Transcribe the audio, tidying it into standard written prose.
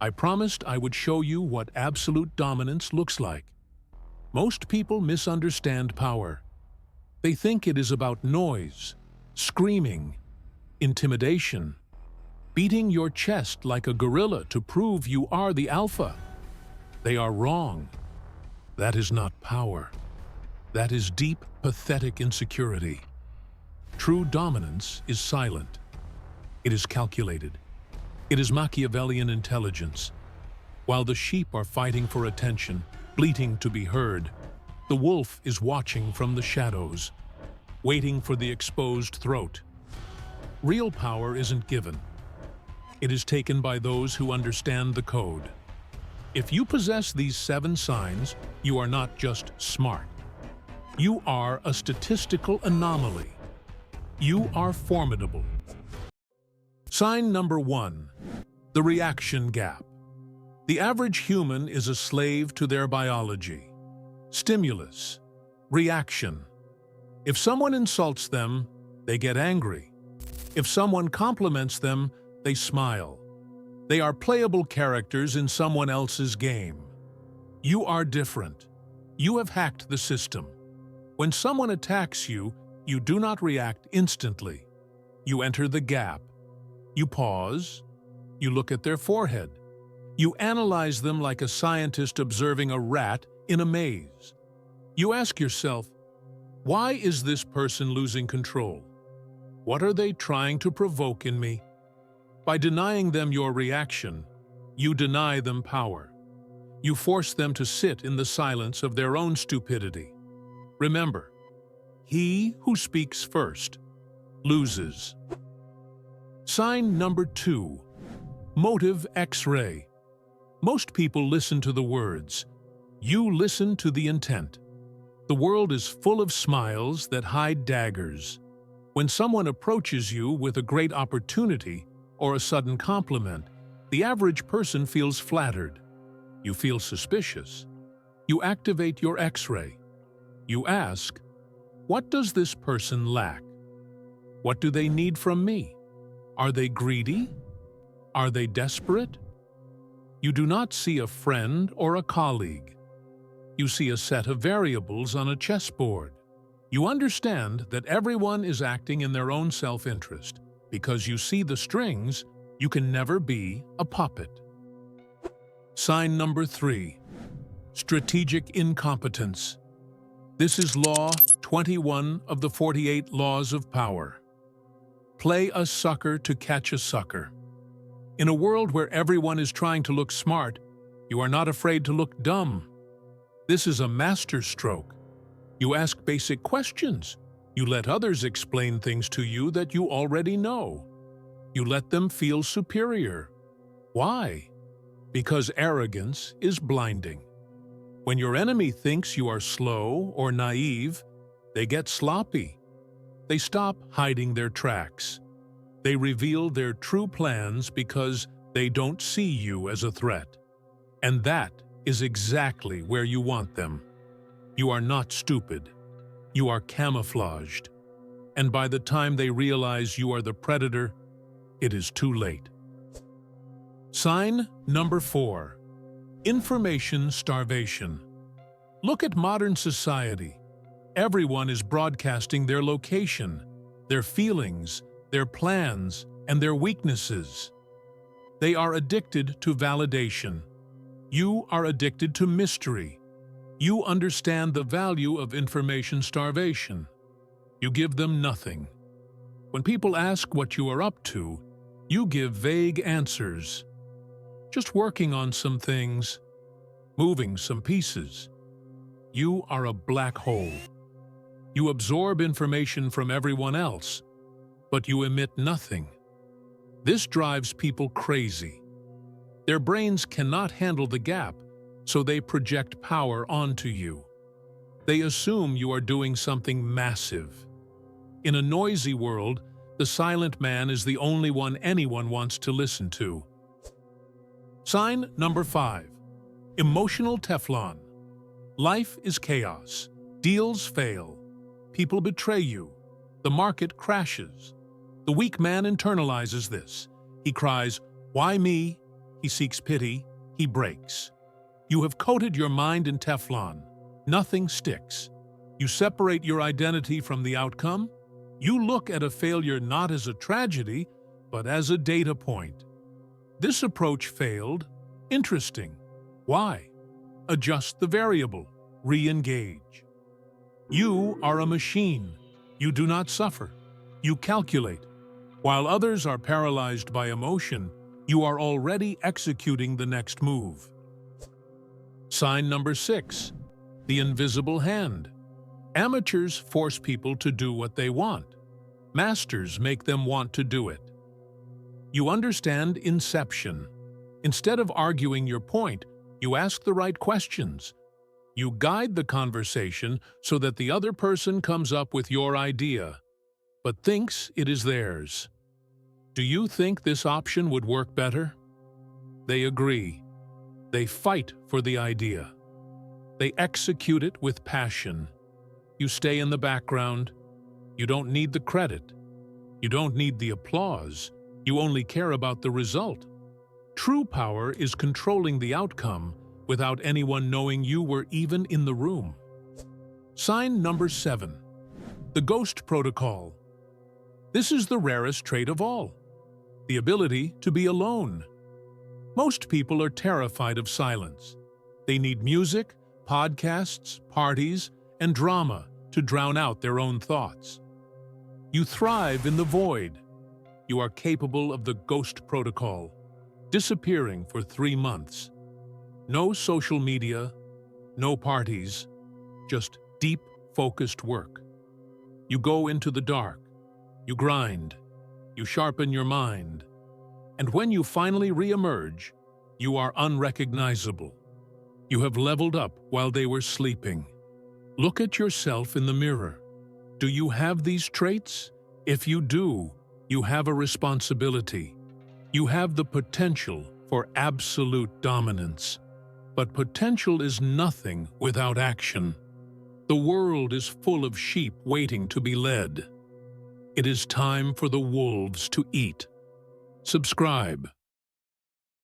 I promised I would show you what absolute dominance looks like. Most people misunderstand power. They think it is about noise, screaming, intimidation, beating your chest like a gorilla to prove you are the alpha. They are wrong. That is not power. That is deep, pathetic insecurity. True dominance is silent. It is calculated. It is Machiavellian intelligence. While the sheep are fighting for attention, bleating to be heard, the wolf is watching from the shadows, waiting for the exposed throat. Real power isn't given. It is taken by those who understand the code. If you possess these 7 signs, you are not just smart. You are a statistical anomaly. You are formidable. Sign number 1, the reaction gap. The average human is a slave to their biology. Stimulus, reaction. If someone insults them, they get angry. If someone compliments them, they smile. They are playable characters in someone else's game. You are different. You have hacked the system. When someone attacks you, you do not react instantly. You enter the gap. You pause. You look at their forehead. You analyze them like a scientist observing a rat in a maze. You ask yourself, why is this person losing control? What are they trying to provoke in me? By denying them your reaction, you deny them power. You force them to sit in the silence of their own stupidity. Remember, he who speaks first loses. Sign number 2, motive X-ray. Most people listen to the words. You listen to the intent. The world is full of smiles that hide daggers. When someone approaches you with a great opportunity or a sudden compliment, the average person feels flattered. You feel suspicious. You activate your X-ray. You ask, what does this person lack? What do they need from me? Are they greedy? Are they desperate? You do not see a friend or a colleague. You see a set of variables on a chessboard. You understand that everyone is acting in their own self-interest. Because you see the strings, you can never be a puppet. Sign number 3, strategic incompetence. This is Law 21 of the 48 Laws of Power. Play a sucker to catch a sucker. In a world where everyone is trying to look smart, you are not afraid to look dumb. This is a masterstroke. You ask basic questions. You let others explain things to you that you already know. You let them feel superior. Why? Because arrogance is blinding. When your enemy thinks you are slow or naive, they get sloppy. They stop hiding their tracks. They reveal their true plans because they don't see you as a threat. And that is exactly where you want them. You are not stupid. You are camouflaged. And by the time they realize you are the predator, it is too late. Sign number 4, information starvation. Look at modern society. Everyone is broadcasting their location, their feelings, their plans, and their weaknesses. They are addicted to validation. You are addicted to mystery. You understand the value of information starvation. You give them nothing. When people ask what you are up to, you give vague answers. Just working on some things, moving some pieces. You are a black hole. You absorb information from everyone else, but you emit nothing. This drives people crazy. Their brains cannot handle the gap, so they project power onto you. They assume you are doing something massive. In a noisy world, the silent man is the only one anyone wants to listen to. Sign number 5, emotional Teflon. Life is chaos. Deals fail. People betray you. The market crashes. The weak man internalizes this. He cries, "Why me?" he seeks pity, he breaks. You have coated your mind in Teflon. Nothing sticks. You separate your identity from the outcome. You look at a failure not as a tragedy, but as a data point. This approach failed. Interesting. Why? Adjust the variable. Re-engage. You are a machine. You do not suffer. You calculate. While others are paralyzed by emotion, you are already executing the next move. Sign number 6. The invisible hand. Amateurs force people to do what they want. Masters make them want to do it. You understand inception. Instead of arguing your point, you ask the right questions. You guide the conversation so that the other person comes up with your idea, but thinks it is theirs. Do you think this option would work better? They agree. They fight for the idea. They execute it with passion. You stay in the background. You don't need the credit. You don't need the applause. You only care about the result. True power is controlling the outcome without anyone knowing you were even in the room. Sign number 7. The ghost protocol. This is the rarest trait of all. The ability to be alone. Most people are terrified of silence. They need music, podcasts, parties, and drama to drown out their own thoughts. You thrive in the void. You are capable of the ghost protocol, disappearing for 3 months. No social media, no parties, just deep, focused work. You go into the dark. You grind. You sharpen your mind. And when you finally re-emerge, you are unrecognizable. You have leveled up while they were sleeping. Look at yourself in the mirror. Do you have these traits? If you do, you have a responsibility. You have the potential for absolute dominance. But potential is nothing without action. The world is full of sheep waiting to be led. It is time for the wolves to eat. Subscribe.